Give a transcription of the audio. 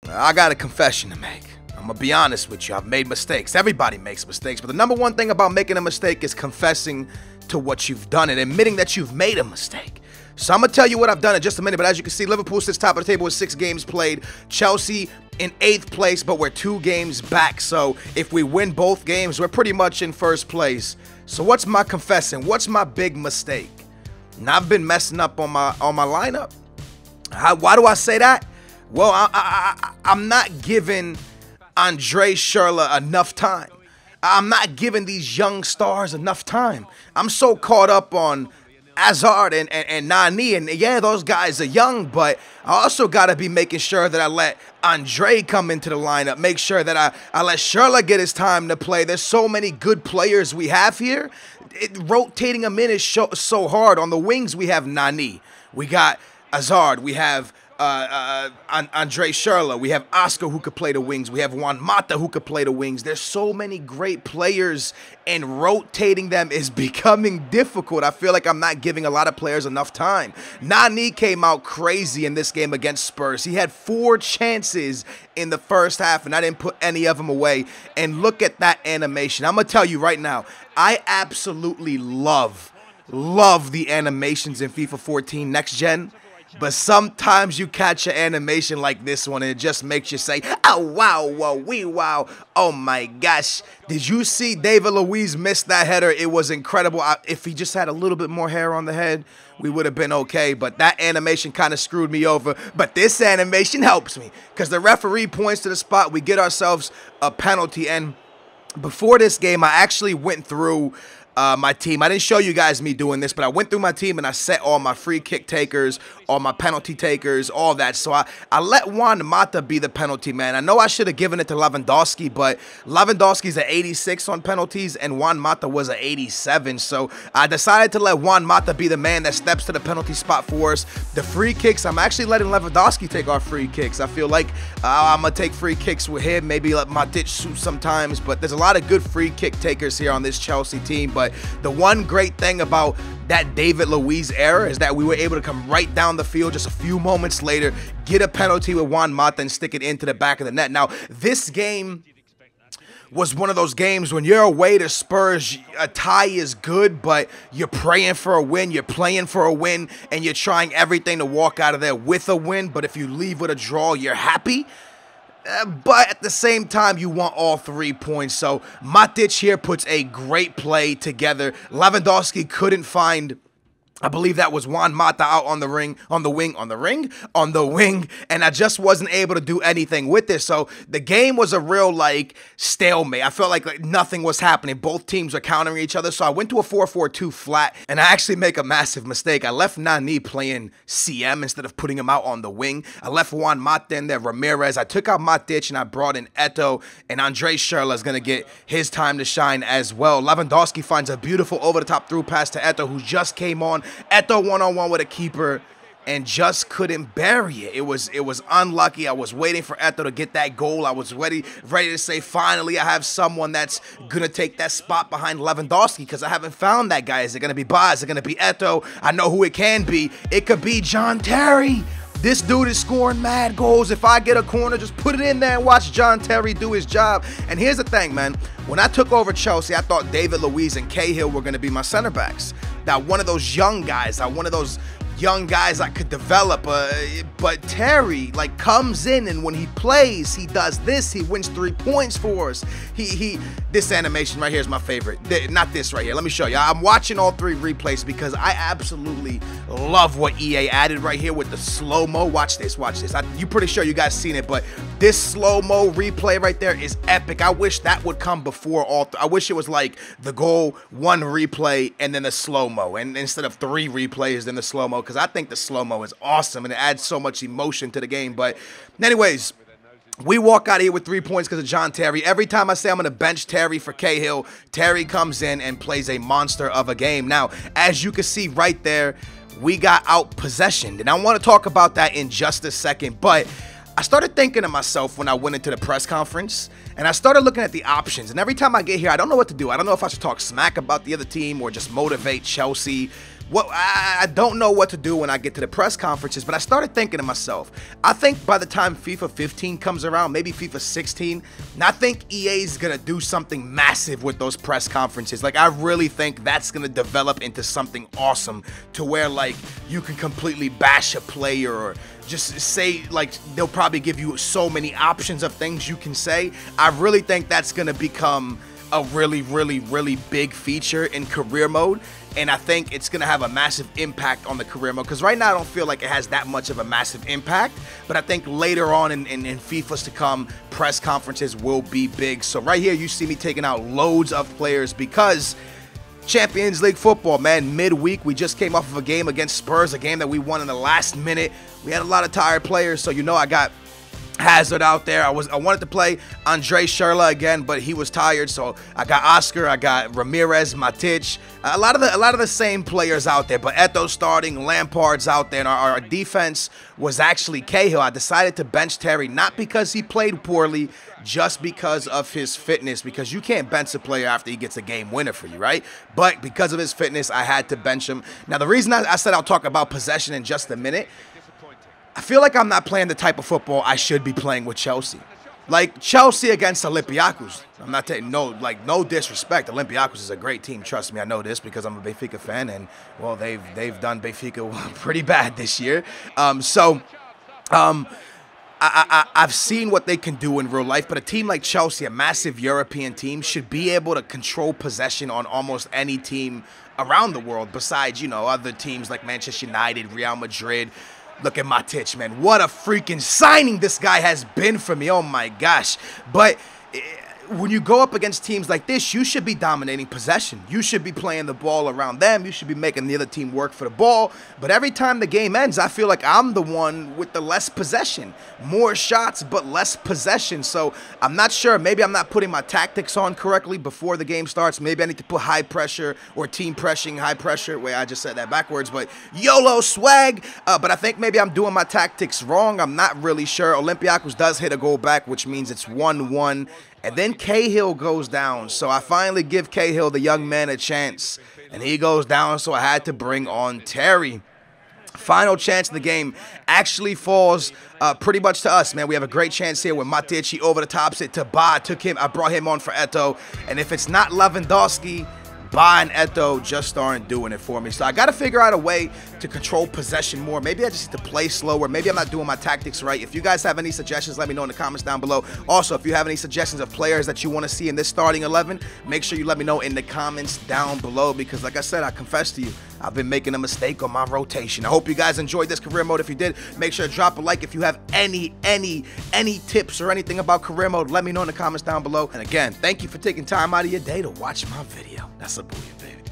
I got a confession to make. I'm gonna be honest with you. I've made mistakes. Everybody makes mistakes. But the number one thing about making a mistake is confessing to what you've done and admitting that you've made a mistake. So I'm gonna tell you what I've done in just a minute. But as you can see, Liverpool sits top of the table with 6 games played. Chelsea in 8th place, but we're 2 games back. So if we win both games, we're pretty much in 1st place. So what's my confessing? What's my big mistake? And I've been messing up on my lineup. Why do I say that? Well, I'm not giving Andre Schürrle enough time. I'm not giving these young stars enough time. I'm so caught up on Hazard and Nani, and yeah, those guys are young, but I also got to be making sure that I let Andre come into the lineup, make sure that I let Schürrle get his time to play. There's so many good players we have here. Rotating them in is so hard. On the wings, we have Nani. We got Hazard. We have Andre Schürrle. We have Oscar who could play the wings. We have Juan Mata who could play the wings. There's so many great players, and rotating them is becoming difficult. I feel like I'm not giving a lot of players enough time. Nani came out crazy in this game against Spurs. He had 4 chances in the first half, and I didn't put any of them away. And look at that animation. I'm going to tell you right now, I absolutely love the animations in FIFA 14 Next Gen. But sometimes you catch an animation like this one and it just makes you say, oh, wow, whoa, wee, wow. Oh, my gosh. Did you see David Luiz miss that header? It was incredible. If he just had a little bit more hair on the head, we would have been okay. But that animation kind of screwed me over. But this animation helps me because the referee points to the spot. We get ourselves a penalty. And before this game, I actually went through my team. I didn't show you guys me doing this, but I went through my team and I set all my free kick takers, all my penalty takers, all that. So I let Juan Mata be the penalty man. I know I should have given it to Lewandowski, but Lewandowski's at 86 on penalties and Juan Mata was at 87. So I decided to let Juan Mata be the man that steps to the penalty spot for us. The free kicks, I'm actually letting Lewandowski take our free kicks. I feel like I'm going to take free kicks with him, maybe let Matic shoot sometimes, but there's a lot of good free kick takers here on this Chelsea team. But the one great thing about that David Luiz era is that we were able to come right down the field just a few moments later, get a penalty with Juan Mata and stick it into the back of the net. Now, this game was one of those games when you're away to Spurs, a tie is good, but you're praying for a win, you're playing for a win, and you're trying everything to walk out of there with a win. But if you leave with a draw, you're happy. But at the same time, you want all 3 points. So Matic here puts a great play together. Lewandowski couldn't find, I believe that was Juan Mata out on the wing, and I just wasn't able to do anything with this. So the game was a real, like, stalemate. I felt like nothing was happening. Both teams were countering each other, so I went to a 4-4-2 flat, and I actually make a massive mistake. I left Nani playing CM instead of putting him out on the wing. I left Juan Mata in there, Ramirez. I took out Matic, and I brought in Eto'o, and Andre Schürrle is going to get his time to shine as well. Lewandowski finds a beautiful over-the-top through pass to Eto'o, who just came on. Eto'o one-on-one with a keeper and just couldn't bury it. It was unlucky. I was waiting for Eto'o to get that goal. I was ready to say, finally, I have someone that's going to take that spot behind Lewandowski because I haven't found that guy. Is it going to be Ba? Is it going to be Eto'o? I know who it can be. It could be John Terry. This dude is scoring mad goals. If I get a corner, just put it in there and watch John Terry do his job. And here's the thing, man. When I took over Chelsea, I thought David Luiz and Cahill were going to be my center backs. That one of those young guys, I could develop, but Terry, like, comes in, and when he plays, he does this. He wins 3 points for us. This animation right here is my favorite. Not this right here. Let me show you. I'm watching all 3 replays because I absolutely love what EA added right here with the slow-mo. Watch this. You're pretty sure you guys seen it, but this slow-mo replay right there is epic. I wish that would come before all. I wish it was like the goal, 1 replay, and then the slow-mo, and instead of 3 replays, then the slow-mo. Because I think the slow-mo is awesome and it adds so much emotion to the game. But anyways, we walk out of here with 3 points because of John Terry. Every time I say I'm going to bench Terry for Cahill, Terry comes in and plays a monster of a game. Now, as you can see right there, we got out-possessioned. And I want to talk about that in just a second. But I started thinking to myself when I went into the press conference, and I started looking at the options. And every time I get here, I don't know what to do. I don't know if I should talk smack about the other team or just motivate Chelsea. I don't know what to do when I get to the press conferences, but I started thinking to myself, I think by the time FIFA 15 comes around, maybe FIFA 16, and I think EA's gonna do something massive with those press conferences. Like, I really think that's gonna develop into something awesome, to where, like, you can completely bash a player, or just say, like, they'll probably give you so many options of things you can say. I really think that's gonna become a really, really, really big feature in career mode. And I think it's going to have a massive impact on the career mode, because right now I don't feel like it has that much of a massive impact. But I think later on in FIFAs to come, press conferences will be big. So right here, you see me taking out loads of players, because Champions League football, man, midweek, we just came off of a game against Spurs, a game that we won in the last minute. We had a lot of tired players, so you know I got Hazard out there. I wanted to play Andre Schürrle again, but he was tired, so I got Oscar, I got Ramirez, Matic, a lot of the same players out there. But Eto'o starting, Lampard's out there, and our defense was actually Cahill. I decided to bench Terry, not because he played poorly, just because of his fitness, because you can't bench a player after he gets a game winner for you, right? But because of his fitness, I had to bench him. Now, the reason I said I'll talk about possession in just a minute, I feel like I'm not playing the type of football I should be playing with Chelsea. Like, Chelsea against Olympiacos. I'm not taking no disrespect. Olympiacos is a great team. Trust me, I know this because I'm a Benfica fan, and well, they've done Benfica pretty bad this year. I've seen what they can do in real life, but a team like Chelsea, a massive European team, should be able to control possession on almost any team around the world, besides, you know, other teams like Manchester United, Real Madrid. Look at Matic, man. What a freaking signing this guy has been for me. Oh, my gosh. But when you go up against teams like this, you should be dominating possession. You should be playing the ball around them. You should be making the other team work for the ball. But every time the game ends, I feel like I'm the one with the less possession. More shots, but less possession. So I'm not sure. Maybe I'm not putting my tactics on correctly before the game starts. Maybe I need to put high pressure or team pressing, high pressure. Wait, I just said that backwards. But YOLO swag. But I think maybe I'm doing my tactics wrong. I'm not really sure. Olympiacos does hit a goal back, which means it's 1-1. And then Cahill goes down. So I finally give Cahill, the young man, a chance. And he goes down, so I had to bring on Terry. Final chance in the game actually falls pretty much to us, man. We have a great chance here with Matic. He over the tops it to Ba. I brought him on for Eto'o. And if it's not Lewandowski, Ba and Eto'o just aren't doing it for me. So I got to figure out a way to control possession more. Maybe I just need to play slower. Maybe I'm not doing my tactics right. If you guys have any suggestions, let me know in the comments down below. Also, if you have any suggestions of players that you want to see in this starting 11, make sure you let me know in the comments down below, because like I said, I confess to you, I've been making a mistake on my rotation. I hope you guys enjoyed this career mode. If you did, make sure to drop a like. If you have any tips or anything about career mode, let me know in the comments down below. And again, thank you for taking time out of your day to watch my video. That's a booyah, baby.